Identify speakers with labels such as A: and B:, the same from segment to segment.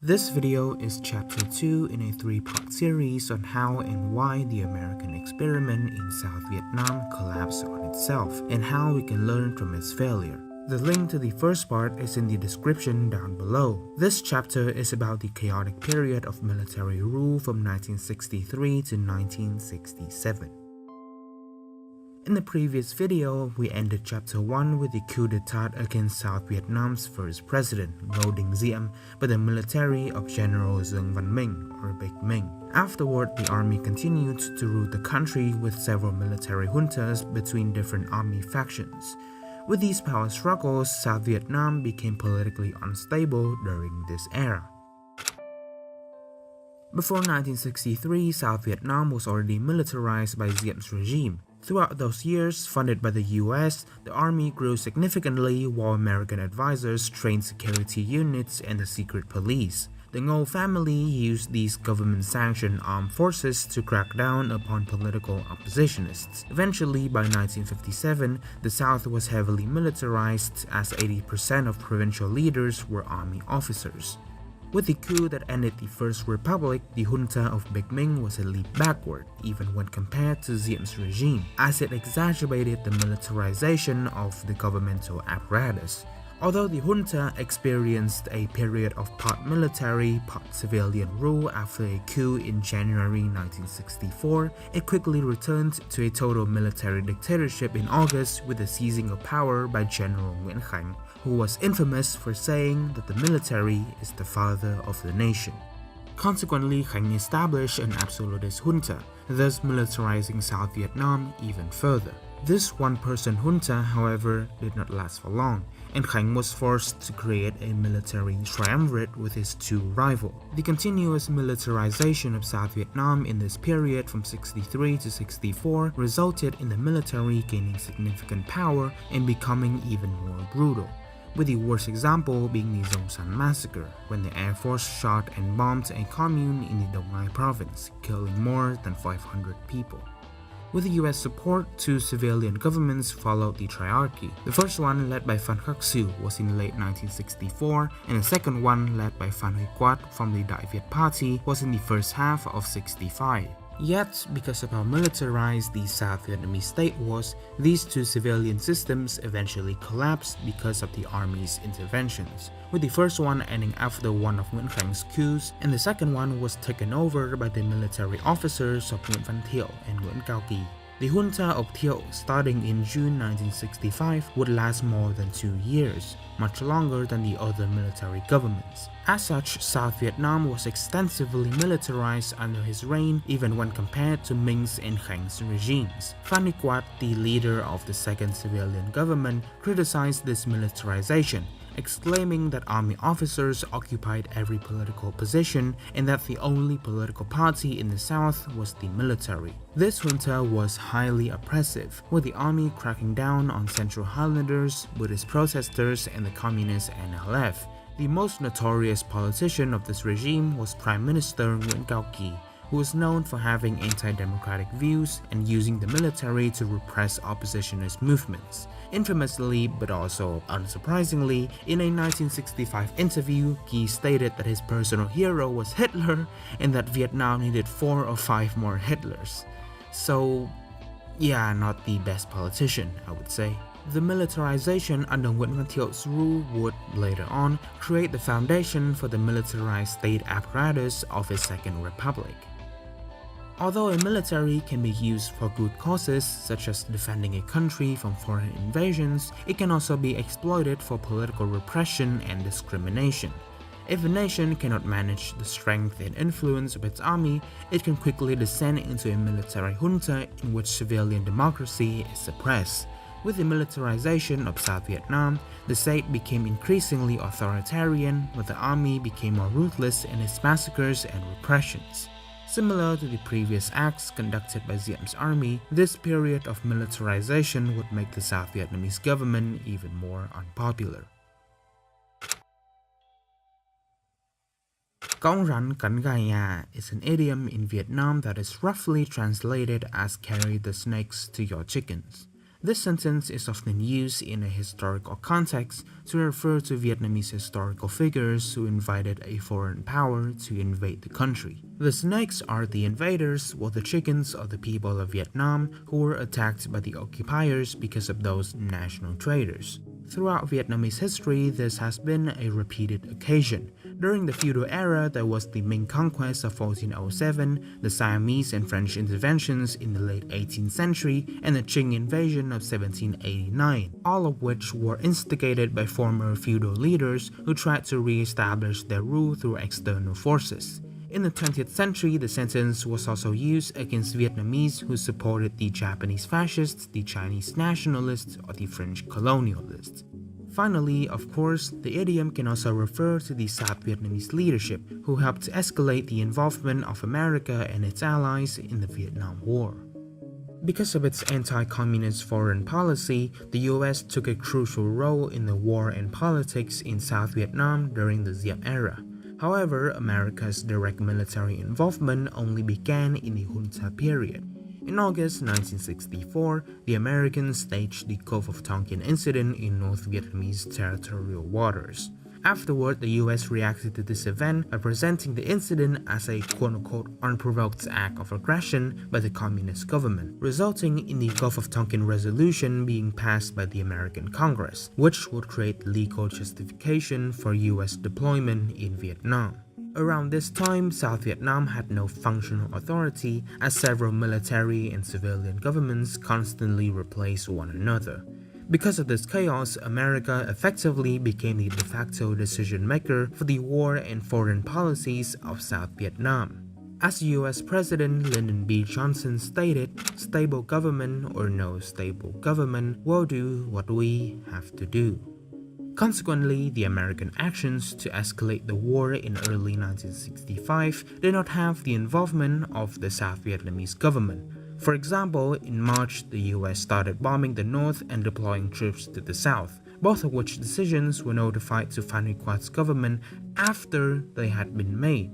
A: This video is chapter 2 in a 3-part series on how and why the American experiment in South Vietnam collapsed on itself and how we can learn from its failure. The link to the first part is in the description down below. This chapter is about the chaotic period of military rule from 1963 to 1967. In the previous video, we ended chapter 1 with the coup d'etat against South Vietnam's first president, Ngô Đình Diệm, by the military of General Dương Văn Minh, or Big Minh. Afterward, the army continued to rule the country with several military juntas between different army factions. With these power struggles, South Vietnam became politically unstable during this era. Before 1963, South Vietnam was already militarized by Diem's regime. Throughout those years, funded by the US, the army grew significantly while American advisors trained security units and the secret police. The Ngô family used these government-sanctioned armed forces to crack down upon political oppositionists. Eventually, by 1957, the South was heavily militarized as 80% of provincial leaders were army officers. With the coup that ended the First Republic, the junta of Big Minh was a leap backward, even when compared to Diem's regime, as it exacerbated the militarization of the governmental apparatus. Although the junta experienced a period of part military, part civilian rule after a coup in January 1964, it quickly returned to a total military dictatorship in August with the seizing of power by General Nguyễn Khánh, who was infamous for saying that the military is the father of the nation. Consequently, Khánh established an absolutist junta, thus militarizing South Vietnam even further. This one-person junta, however, did not last for long, and Khánh was forced to create a military triumvirate with his two rivals. The continuous militarization of South Vietnam in this period from 63 to 64 resulted in the military gaining significant power and becoming even more brutal, with the worst example being the Dong San massacre, when the Air Force shot and bombed a commune in the Dong Nai province, killing more than 500 people. With the US support, two civilian governments followed the triarchy. The first one, led by Phan Khắc Siêu, was in late 1964, and the second one, led by Phan Huy Quat from the Đại Việt Party, was in the first half of 65. Yet, because of how militarized the South Vietnamese state was, these two civilian systems eventually collapsed because of the army's interventions, with the first one ending after one of Nguyễn Khánh coups, and the second one was taken over by the military officers of Nguyễn Văn Thiệu and Nguyễn Cao Kỳ. The junta of Thiệu, starting in June 1965, would last more than 2 years, much longer than the other military governments. As such, South Vietnam was extensively militarized under his reign, even when compared to Minh's and Khánh regimes. Phan Huy Quat, the leader of the second civilian government, criticized this militarization, exclaiming that army officers occupied every political position and that the only political party in the South was the military. This junta was highly oppressive, with the army cracking down on Central Highlanders, Buddhist protesters, and the communist NLF. The most notorious politician of this regime was Prime Minister Nguyễn Cao Kỳ, who was known for having anti-democratic views and using the military to repress oppositionist movements. Infamously, but also unsurprisingly, in a 1965 interview, Kỳ stated that his personal hero was Hitler and that Vietnam needed 4 or 5 more Hitlers. So, yeah, not the best politician, I would say. The militarization under Nguyễn Văn Thiệu rule would, later on, create the foundation for the militarized state apparatus of his Second Republic. Although a military can be used for good causes, such as defending a country from foreign invasions, it can also be exploited for political repression and discrimination. If a nation cannot manage the strength and influence of its army, it can quickly descend into a military junta in which civilian democracy is suppressed. With the militarization of South Vietnam, the state became increasingly authoritarian, where the army became more ruthless in its massacres and repressions. Similar to the previous acts conducted by Diem's army, this period of militarization would make the South Vietnamese government even more unpopular. Cõng rắn cắn gà nhà is an idiom in Vietnam that is roughly translated as carry the snakes to your chickens. This sentence is often used in a historical context to refer to Vietnamese historical figures who invited a foreign power to invade the country. The snakes are the invaders, while the chickens are the people of Vietnam who were attacked by the occupiers because of those national traders. Throughout Vietnamese history, this has been a repeated occasion. During the feudal era, there was the Ming conquest of 1407, the Siamese and French interventions in the late 18th century, and the Qing invasion of 1789, all of which were instigated by former feudal leaders who tried to re-establish their rule through external forces. In the 20th century, the sentence was also used against Vietnamese who supported the Japanese fascists, the Chinese nationalists, or the French colonialists. Finally, of course, the idiom can also refer to the South Vietnamese leadership who helped to escalate the involvement of America and its allies in the Vietnam War. Because of its anti-communist foreign policy, the US took a crucial role in the war and politics in South Vietnam during the Diem era. However, America's direct military involvement only began in the junta period. In August 1964, the Americans staged the Gulf of Tonkin incident in North Vietnamese territorial waters. Afterward, the US reacted to this event by presenting the incident as a quote-unquote unprovoked act of aggression by the communist government, resulting in the Gulf of Tonkin resolution being passed by the American Congress, which would create legal justification for US deployment in Vietnam. Around this time, South Vietnam had no functional authority as several military and civilian governments constantly replaced one another. Because of this chaos, America effectively became the de facto decision-maker for the war and foreign policies of South Vietnam. As US President Lyndon B. Johnson stated, stable government or no stable government will do what we have to do. Consequently, the American actions to escalate the war in early 1965 did not have the involvement of the South Vietnamese government. For example, in March, the US started bombing the north and deploying troops to the south, both of which decisions were notified to Phan Huy Quat's government after they had been made.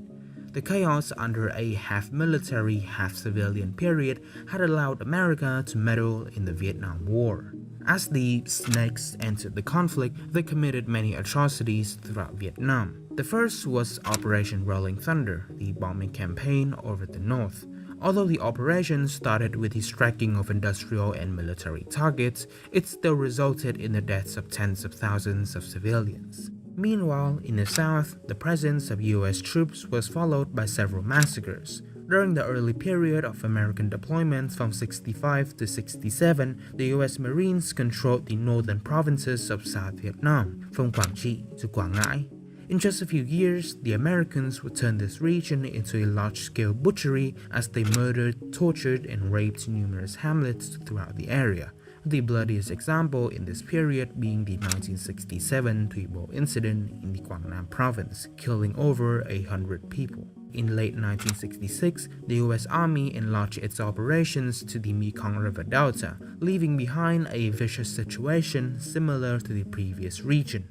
A: The chaos under a half-military, half-civilian period had allowed America to meddle in the Vietnam War. As the snakes entered the conflict, they committed many atrocities throughout Vietnam. The first was Operation Rolling Thunder, the bombing campaign over the north. Although the operation started with the striking of industrial and military targets, it still resulted in the deaths of tens of thousands of civilians. Meanwhile, in the south, the presence of US troops was followed by several massacres. During the early period of American deployments from 65 to 67, the US Marines controlled the northern provinces of South Vietnam, from Quảng Trị to Quảng Ngãi. In just a few years, the Americans would turn this region into a large-scale butchery as they murdered, tortured, and raped numerous hamlets throughout the area. The bloodiest example in this period being the 1967 Thuy Bo incident in the Quảng Nam province, killing over 100 people. In late 1966, the US Army enlarged its operations to the Mekong River Delta, leaving behind a vicious situation similar to the previous region.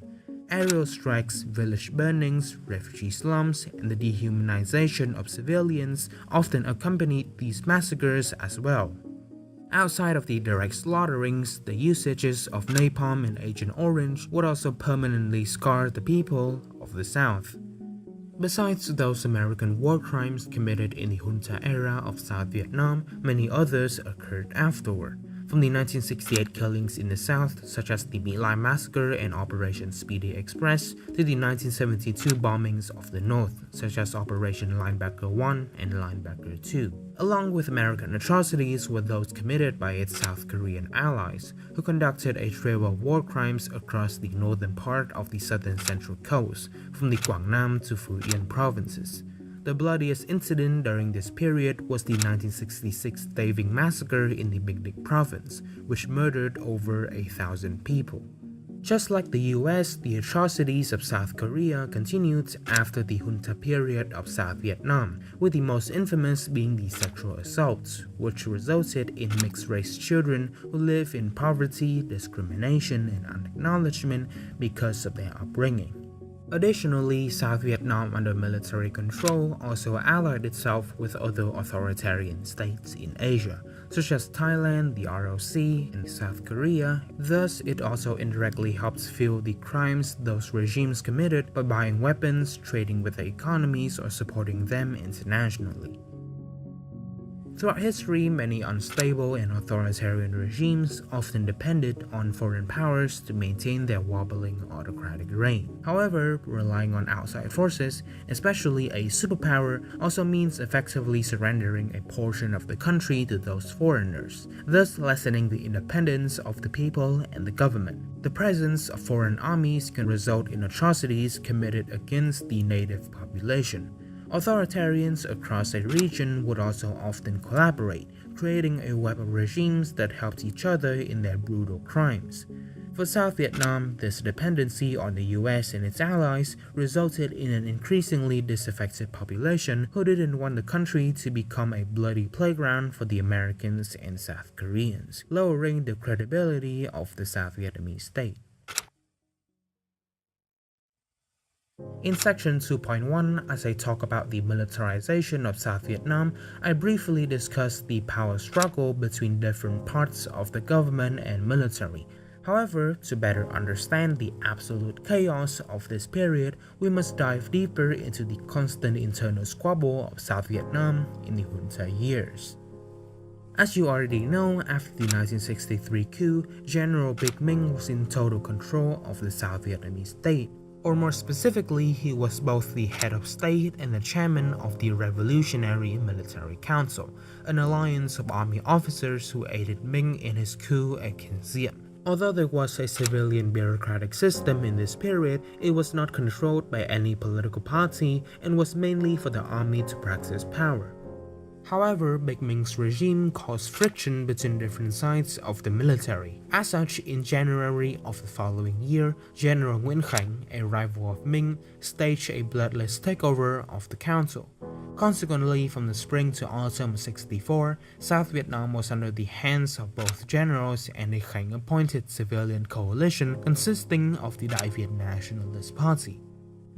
A: Aerial strikes, village burnings, refugee slums, and the dehumanization of civilians often accompanied these massacres as well. Outside of the direct slaughterings, the usages of napalm and Agent Orange would also permanently scar the people of the South. Besides those American war crimes committed in the junta era of South Vietnam, many others occurred afterward. From the 1968 killings in the South, such as the My Lai Massacre and Operation Speedy Express, to the 1972 bombings of the North, such as Operation Linebacker 1 and Linebacker 2. Along with American atrocities were those committed by its South Korean allies, who conducted a trail of war crimes across the northern part of the southern central coast, from the Quảng Nam to Phu Yên provinces. The bloodiest incident during this period was the 1966 Tay Vinh massacre in the Bình Định province, which murdered over 1,000 people. Just like the US, the atrocities of South Korea continued after the junta period of South Vietnam, with the most infamous being the sexual assaults, which resulted in mixed-race children who live in poverty, discrimination, and unacknowledgement because of their upbringing. Additionally, South Vietnam under military control also allied itself with other authoritarian states in Asia, such as Thailand, the ROC, and South Korea. Thus, it also indirectly helps fuel the crimes those regimes committed by buying weapons, trading with the economies, or supporting them internationally. Throughout history, many unstable and authoritarian regimes often depended on foreign powers to maintain their wobbling autocratic reign. However, relying on outside forces, especially a superpower, also means effectively surrendering a portion of the country to those foreigners, thus lessening the independence of the people and the government. The presence of foreign armies can result in atrocities committed against the native population. Authoritarians across a region would also often collaborate, creating a web of regimes that helped each other in their brutal crimes. For South Vietnam, this dependency on the US and its allies resulted in an increasingly disaffected population who didn't want the country to become a bloody playground for the Americans and South Koreans, lowering the credibility of the South Vietnamese state. In section 2.1, as I talk about the militarization of South Vietnam, I briefly discuss the power struggle between different parts of the government and military. However, to better understand the absolute chaos of this period, we must dive deeper into the constant internal squabble of South Vietnam in the junta years. As you already know, after the 1963 coup, General Big Minh was in total control of the South Vietnamese state. Or more specifically, he was both the head of state and the chairman of the Revolutionary Military Council, an alliance of army officers who aided Minh in his coup against Diem. Although there was a civilian bureaucratic system in this period, it was not controlled by any political party and was mainly for the army to practice power. However, Big Minh's regime caused friction between different sides of the military. As such, in January of the following year, General Nguyễn Khánh, a rival of Minh, staged a bloodless takeover of the council. Consequently, from the spring to autumn of '64, South Vietnam was under the hands of both generals and a Khánh-appointed civilian coalition consisting of the Đại Việt Nationalist Party.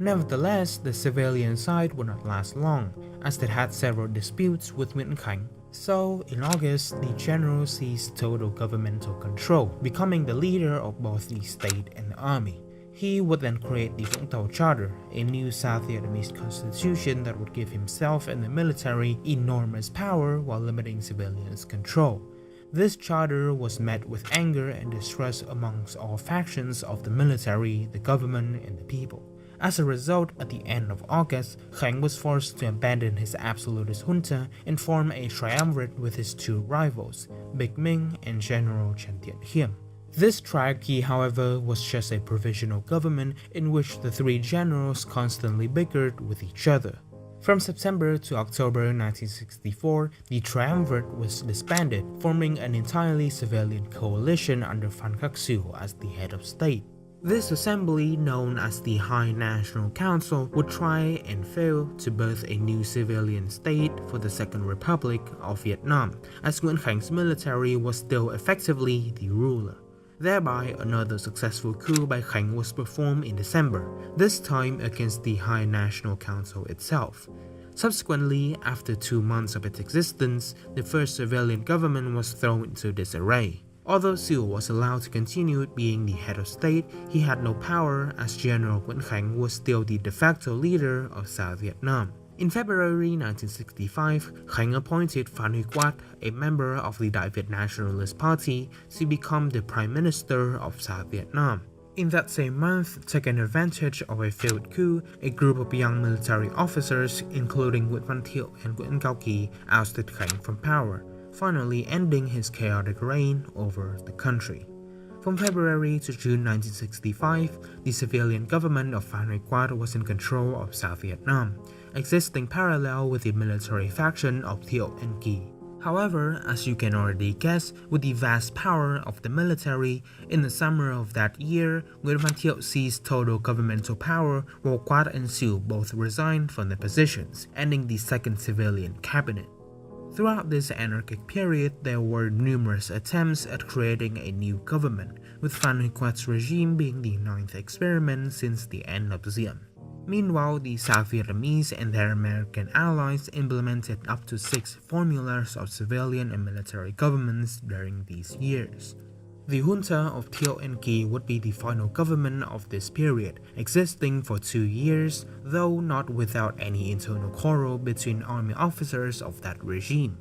A: Nevertheless, the civilian side would not last long, as it had several disputes with Nguyễn Khánh. So, in August, the general seized total governmental control, becoming the leader of both the state and the army. He would then create the Vũng Tàu Charter, a new South Vietnamese constitution that would give himself and the military enormous power while limiting civilians' control. This charter was met with anger and distrust amongst all factions of the military, the government, and the people. As a result, at the end of August, Khánh was forced to abandon his absolutist junta and form a triumvirate with his two rivals, Big Minh and General Trần Thiện Khiêm. This triarchy, however, was just a provisional government in which the three generals constantly bickered with each other. From September to October 1964, the triumvirate was disbanded, forming an entirely civilian coalition under Phan Khắc Sưu as the head of state. This assembly, known as the High National Council, would try and fail to birth a new civilian state for the Second Republic of Vietnam, as Nguyễn Khánh military was still effectively the ruler. Thereby, another successful coup by Khánh was performed in December, this time against the High National Council itself. Subsequently, after 2 months of its existence, the first civilian government was thrown into disarray. Although Sưu was allowed to continue being the head of state, he had no power as General Nguyễn Khánh was still the de facto leader of South Vietnam. In February 1965, Khánh appointed Phan Huy Quát, a member of the Đại Việt Nationalist Party, to become the Prime Minister of South Vietnam. In that same month, taking advantage of a failed coup, a group of young military officers, including Nguyễn Văn Thiệu and Nguyễn Cao Kỳ, ousted Khánh from power, finally ending his chaotic reign over the country. From February to June 1965, the civilian government of Phan Huy Quát was in control of South Vietnam, existing parallel with the military faction of Thiệu and Kỳ. However, as you can already guess, with the vast power of the military, in the summer of that year, Nguyễn Văn Thiệu seized total governmental power while Quát and Sưu both resigned from their positions, ending the second civilian cabinet. Throughout this anarchic period, there were numerous attempts at creating a new government, with Phan Huy Quat's regime being the 9th experiment since the end of Diem. Meanwhile, the South Vietnamese and their American allies implemented up to 6 formulas of civilian and military governments during these years. The junta of Thiệu and Kỳ would be the final government of this period, existing for 2 years, though not without any internal quarrel between army officers of that regime.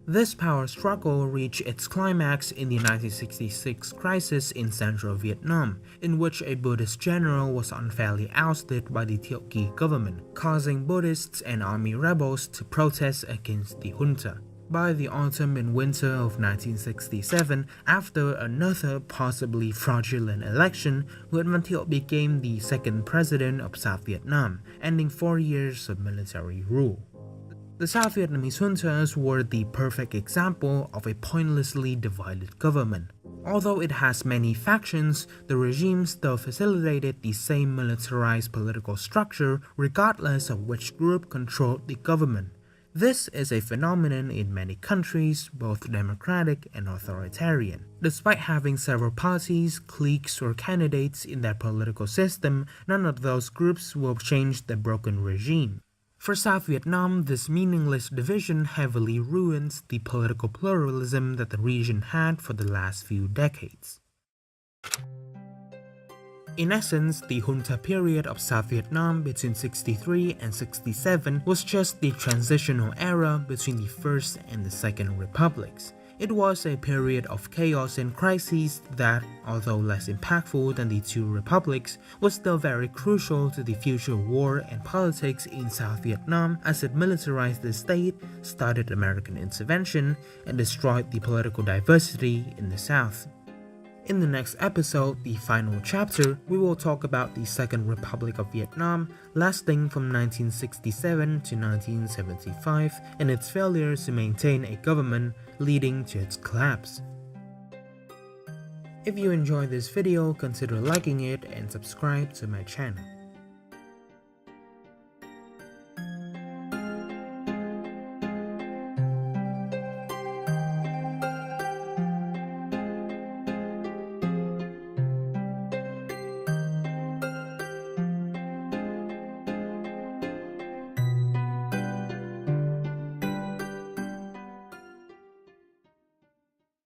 A: This power struggle reached its climax in the 1966 crisis in central Vietnam, in which a Buddhist general was unfairly ousted by the Thiệu Kỳ government, causing Buddhists and army rebels to protest against the junta. By the autumn and winter of 1967, after another possibly fraudulent election, Nguyễn Văn Thiệu became the second president of South Vietnam, ending 4 years of military rule. The South Vietnamese juntas were the perfect example of a pointlessly divided government. Although it has many factions, the regime still facilitated the same militarized political structure regardless of which group controlled the government. This is a phenomenon in many countries, both democratic and authoritarian. Despite having several parties, cliques, or candidates in their political system, none of those groups will change the broken regime. For South Vietnam, this meaningless division heavily ruins the political pluralism that the region had for the last few decades. In essence, the junta period of South Vietnam between 63 and 67 was just the transitional era between the First and the Second Republics. It was a period of chaos and crises that, although less impactful than the two republics, was still very crucial to the future war and politics in South Vietnam as it militarized the state, started American intervention, and destroyed the political diversity in the South. In the next episode, the final chapter, we will talk about the Second Republic of Vietnam, lasting from 1967 to 1975, and its failure to maintain a government, leading to its collapse. If you enjoyed this video, consider liking it and subscribe to my channel.